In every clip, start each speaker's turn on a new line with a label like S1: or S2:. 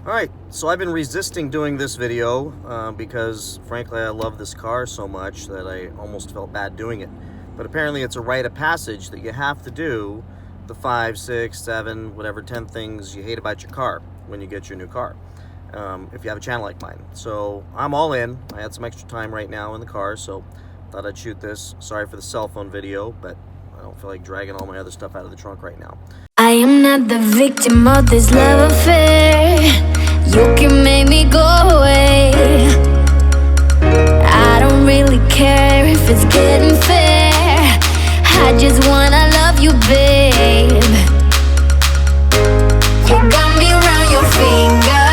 S1: Alright, so I've been resisting doing this video because frankly I love this car so much that I almost felt bad doing it. But apparently it's a rite of passage that you have to do the 5, 6, 7, whatever 10 things you hate about your car when you get your new car. If you have a channel like mine. So I'm all in. I had some extra time right now in the car, so thought I'd shoot this. Sorry for the cell phone video, but I don't feel like dragging all my other stuff out of the trunk right now.
S2: I am not the victim of this love affair. You can make me go away. I don't really care if it's getting fair. I just wanna love you, babe. You got me around your finger.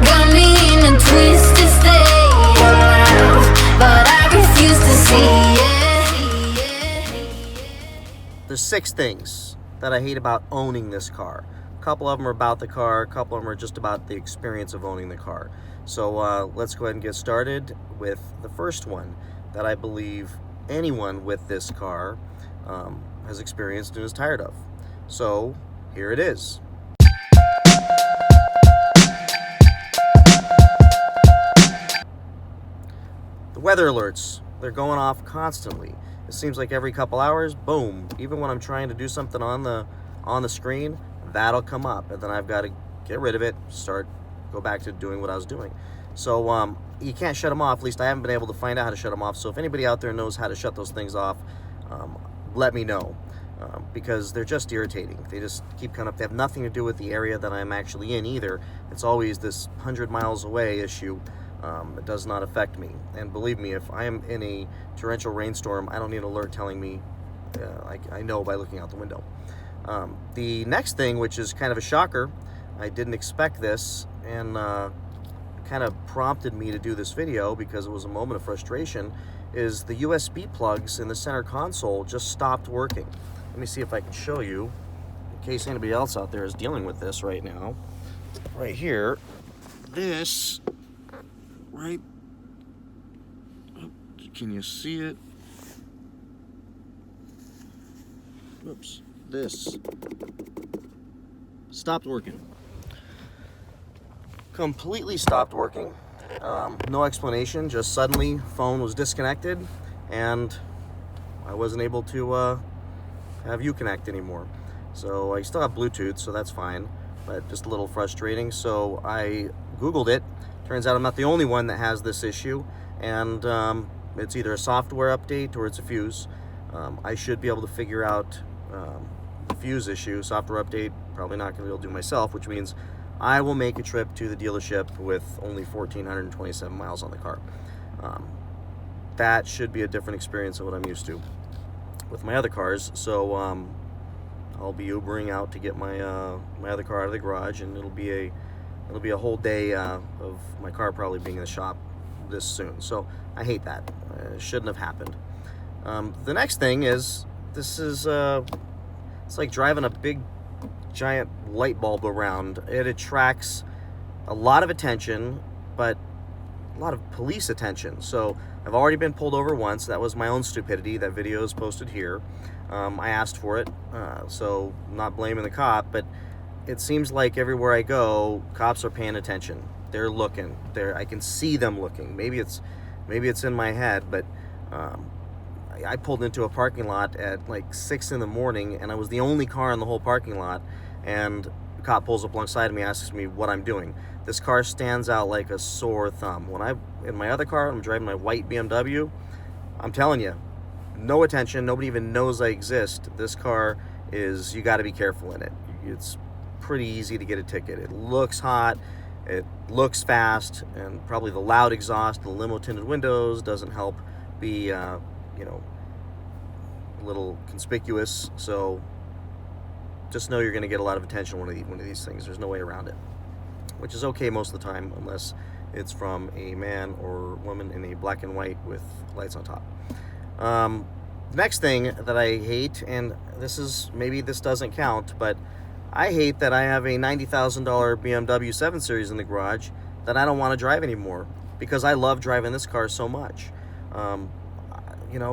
S2: Got me in a twisted state of love, but I refuse to see it.
S1: There's 6 things that I hate about owning this car. A couple of them are about the car, a couple of them are just about the experience of owning the car. So let's go ahead and get started with the first one that I believe anyone with this car has experienced and is tired of. So here it is. The weather alerts, they're going off constantly. It seems like every couple hours, boom, even when I'm trying to do something on the screen, that'll come up, and then I've got to get rid of it, go back to doing what I was doing. So you can't shut them off. At least I haven't been able to find out how to shut them off. So if anybody out there knows how to shut those things off, let me know, because they're just irritating. They just keep coming up. They have nothing to do with the area that I'm actually in either. It's always this 100 miles away issue. It does not affect me. And believe me, if I am in a torrential rainstorm, I don't need an alert telling me. I know by looking out the window. The next thing, which is kind of a shocker, I didn't expect this, and kind of prompted me to do this video because it was a moment of frustration, is the USB plugs in the center console just stopped working. Let me see if I can show you, in case anybody else out there is dealing with this right now. Right here, this, right, can you see it? Oops, this stopped working. Completely stopped working. No explanation, just suddenly phone was disconnected and I wasn't able to have Uconnect anymore. So I still have Bluetooth, so that's fine, but just a little frustrating. So I Googled it. Turns out I'm not the only one that has this issue, and it's either a software update or it's a fuse. I should be able to figure out the fuse issue. Software update, probably not going to be able to do myself, which means I will make a trip to the dealership with only 1,427 miles on the car. That should be a different experience than what I'm used to with my other cars. So I'll be Ubering out to get my my other car out of the garage, and it'll be a whole day of my car probably being in the shop this soon. So I hate that. It shouldn't have happened. The next thing is, this is it's like driving a big giant light bulb around. It attracts a lot of attention, but a lot of police attention. So I've already been pulled over once. That was my own stupidity. That video is posted here. I asked for it, so I'm not blaming the cop, but it seems like everywhere I go, cops are paying attention. They're looking. I can see them looking. Maybe it's in my head, but I pulled into a parking lot at like 6 in the morning, and I was the only car in the whole parking lot, and the cop pulls up alongside of me, asks me what I'm doing. This car stands out like a sore thumb. In my other car, I'm driving my white BMW, I'm telling you, no attention, nobody even knows I exist. This car is, you got to be careful in it. It's pretty easy to get a ticket. It looks hot, it looks fast, and probably the loud exhaust, the limo tinted windows doesn't help be a little conspicuous. So just know you're going to get a lot of attention one of these things. There's no way around it, which is okay most of the time, unless it's from a man or woman in a black and white with lights on top. Next thing that I hate, and maybe this doesn't count, but I hate that I have a $90,000 BMW 7 Series in the garage that I don't want to drive anymore because I love driving this car so much.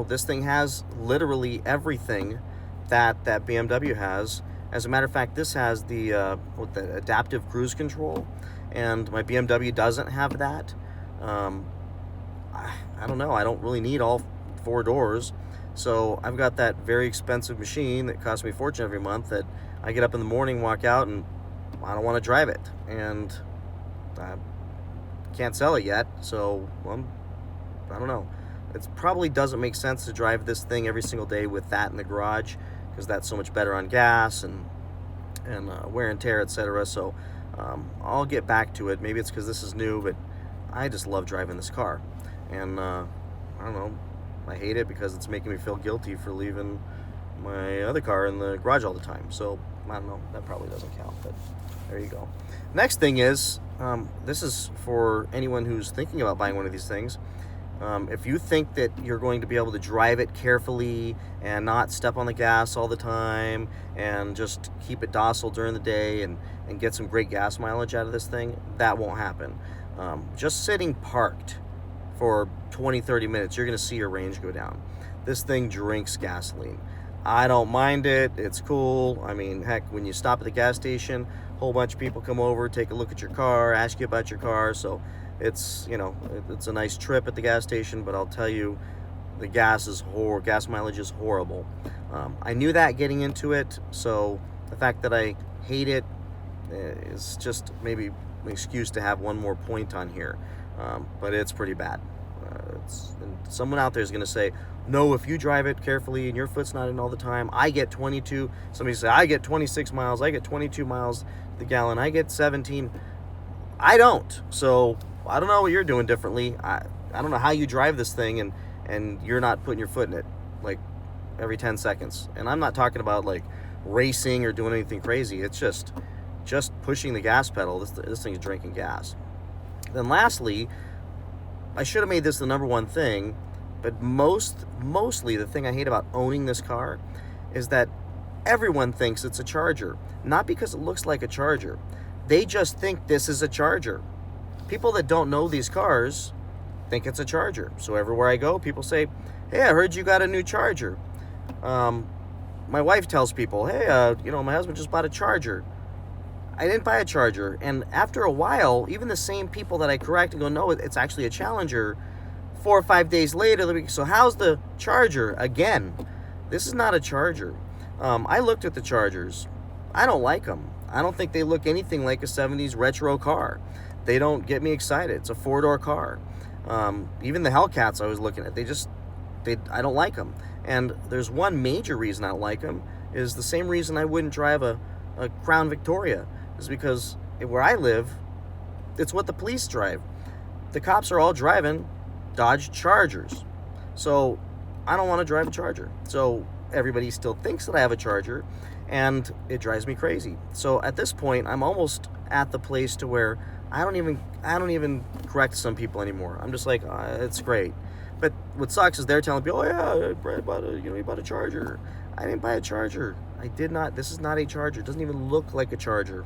S1: This thing has literally everything that BMW has, As a matter of fact, this has the adaptive cruise control, and my BMW doesn't have that. I don't know. I don't really need all 4 doors. So I've got that very expensive machine that costs me a fortune every month that I get up in the morning, walk out, and I don't want to drive it. And I can't sell it yet. So I don't know. It probably doesn't make sense to drive this thing every single day with that in the garage, because that's so much better on gas and wear and tear, etc. So I'll get back to it. Maybe it's because this is new, but I just love driving this car. And I don't know, I hate it because it's making me feel guilty for leaving my other car in the garage all the time. So I don't know, that probably doesn't count, but there you go. Next thing is, this is for anyone who's thinking about buying one of these things. If you think that you're going to be able to drive it carefully and not step on the gas all the time and just keep it docile during the day and get some great gas mileage out of this thing, that won't happen. Just sitting parked for 20-30 minutes, you're going to see your range go down. This thing drinks gasoline. I don't mind it. It's cool. I mean, heck, when you stop at the gas station, a whole bunch of people come over, take a look at your car, ask you about your car. So it's, you know, it's a nice trip at the gas station, but I'll tell you, the gas mileage is horrible. I knew that getting into it, so the fact that I hate it is just maybe an excuse to have one more point on here. But it's pretty bad. And someone out there is going to say, no, if you drive it carefully and your foot's not in all the time, I get 22. Somebody say, I get 26 miles. I get 22 miles to the gallon. I get 17. I don't. So I don't know what you're doing differently. I don't know how you drive this thing and you're not putting your foot in it like every 10 seconds. And I'm not talking about like racing or doing anything crazy. It's just pushing the gas pedal. This thing is drinking gas. Then lastly, I should have made this the number one thing, but mostly the thing I hate about owning this car is that everyone thinks it's a Charger. Not because it looks like a Charger. They just think this is a Charger. People that don't know these cars think it's a Charger. So everywhere I go, people say, hey, I heard you got a new Charger. My wife tells people, hey, my husband just bought a Charger. I didn't buy a Charger. And after a while, even the same people that I correct and go, no, it's actually a Challenger, 4 or 5 days later, so how's the Charger? Again, this is not a Charger. I looked at the Chargers. I don't like them. I don't think they look anything like a 70s retro car. They don't get me excited. It's a 4-door car. Even the Hellcats I was looking at, I don't like them. And there's one major reason I don't like them, is the same reason I wouldn't drive a Crown Victoria, is because where I live, it's what the police drive. The cops are all driving Dodge Chargers. So I don't want to drive a Charger. So everybody still thinks that I have a Charger, and it drives me crazy. So at this point, I'm almost at the place to where I don't even correct some people anymore. I'm just like, it's great. But what sucks is they're telling people, oh yeah, Brad he bought a Charger. I didn't buy a Charger. I did not. This is not a Charger. It doesn't even look like a Charger.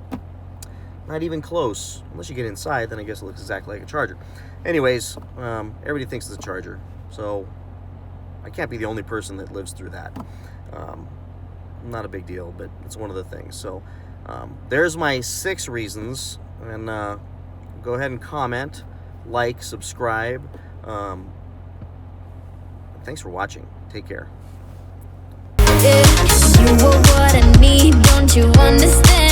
S1: Not even close. Unless you get inside, then I guess it looks exactly like a Charger. Anyways, everybody thinks it's a Charger. So I can't be the only person that lives through that. Not a big deal, but it's one of the things. So there's my 6 reasons. And go ahead and comment, like, subscribe. Thanks for watching. Take care.
S2: You were what I need, don't you understand?